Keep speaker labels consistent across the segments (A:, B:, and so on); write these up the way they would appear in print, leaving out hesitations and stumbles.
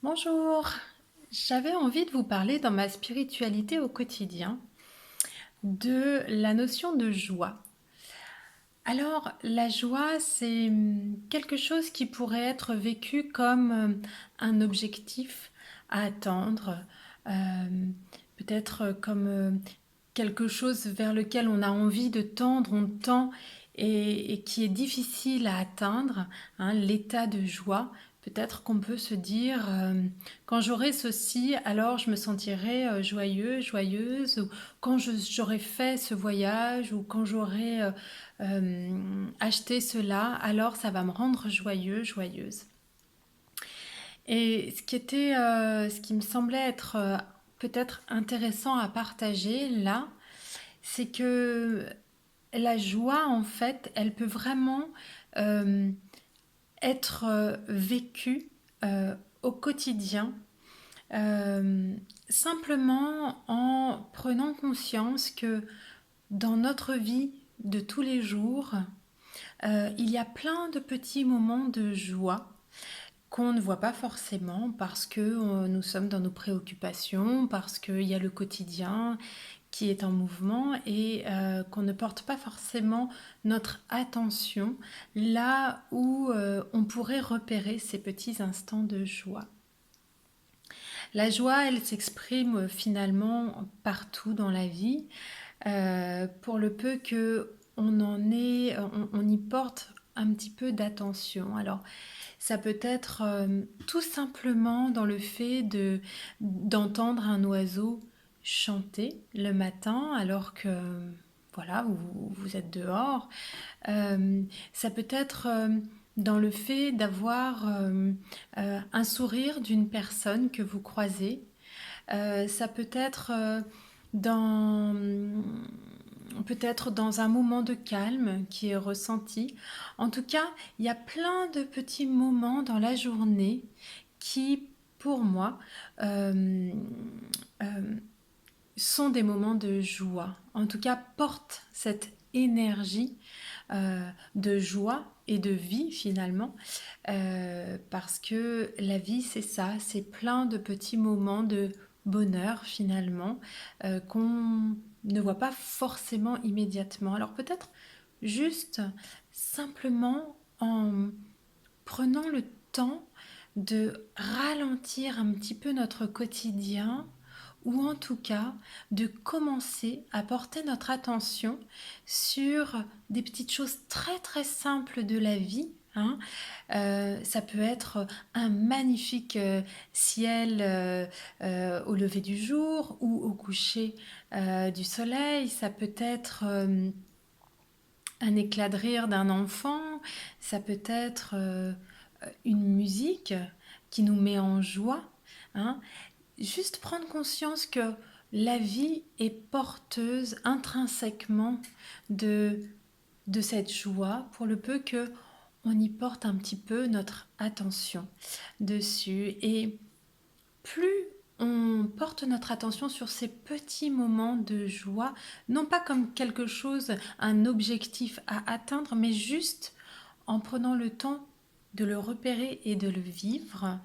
A: Bonjour, j'avais envie de vous parler dans ma spiritualité au quotidien de la notion de joie. Alors, la joie, c'est quelque chose qui pourrait être vécu comme un objectif à atteindre, euh, peut-être comme quelque chose vers lequel on a envie de tendre, on tend et qui est difficile à atteindre, hein, l'état de joie. Peut-être qu'on peut se dire, quand j'aurai ceci, alors je me sentirai joyeux, joyeuse, ou quand j'aurai fait ce voyage, ou quand j'aurai acheté cela, alors ça va me rendre joyeux, joyeuse. Et ce qui me semblait être peut-être intéressant à partager là, c'est que la joie, en fait, elle peut vraiment euh, être vécue au quotidien, euh, simplement en prenant conscience que dans notre vie de tous les jours, il y a plein de petits moments de joie qu'on ne voit pas forcément parce que nous sommes dans nos préoccupations, parce qu'il y a le quotidien qui est en mouvement et qu'on ne porte pas forcément notre attention là où on pourrait repérer ces petits instants de joie. La joie, elle s'exprime finalement partout dans la vie, pour le peu que on y porte un petit peu d'attention. Alors, ça peut être tout simplement dans le fait d'entendre un oiseau chanter le matin alors que voilà, vous êtes dehors. Ça peut être dans le fait d'avoir un sourire d'une personne que vous croisez. Ça peut être dans peut-être dans un moment de calme qui est ressenti. En tout cas, il y a plein de petits moments dans la journée qui, pour moi, euh, euh, sont des moments de joie. En tout cas, portent cette énergie de joie et de vie finalement, parce que la vie c'est ça, c'est plein de petits moments de bonheur finalement qu'on ne voit pas forcément immédiatement. Alors peut-être juste simplement en prenant le temps de ralentir un petit peu notre quotidien ou en tout cas de commencer à porter notre attention sur des petites choses très très simples de la vie. Hein. Ça peut être un magnifique ciel au lever du jour ou au coucher du soleil. Ça peut être un éclat de rire d'un enfant. Ça peut être une musique qui nous met en joie. Hein. Juste prendre conscience que la vie est porteuse intrinsèquement de, de cette joie pour le peu que on y porte un petit peu notre attention dessus. Et plus on porte notre attention sur ces petits moments de joie, non pas comme quelque chose, un objectif à atteindre, mais juste en prenant le temps de le repérer et de le vivre,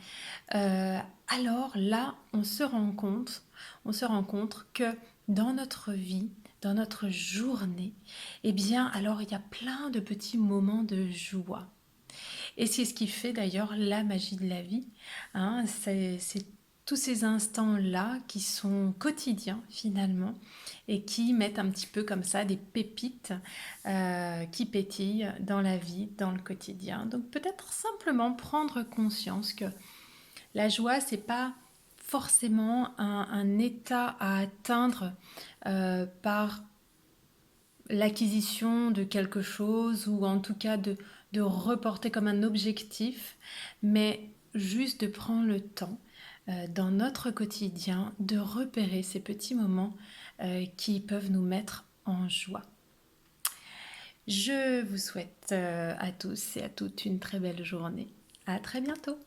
A: euh, alors là, on se rend compte que dans notre vie, dans notre journée, eh bien, alors il y a plein de petits moments de joie. Et c'est ce qui fait d'ailleurs la magie de la vie. Hein, c'est tous ces instants-là qui sont quotidiens finalement et qui mettent un petit peu comme ça des pépites qui pétillent dans la vie, dans le quotidien. Donc peut-être simplement prendre conscience que la joie, c'est pas forcément un état à atteindre par l'acquisition de quelque chose ou en tout cas de reporter comme un objectif, mais juste de prendre le temps dans notre quotidien de repérer ces petits moments qui peuvent nous mettre en joie. Je vous souhaite à tous et à toutes une très belle journée. À très bientôt.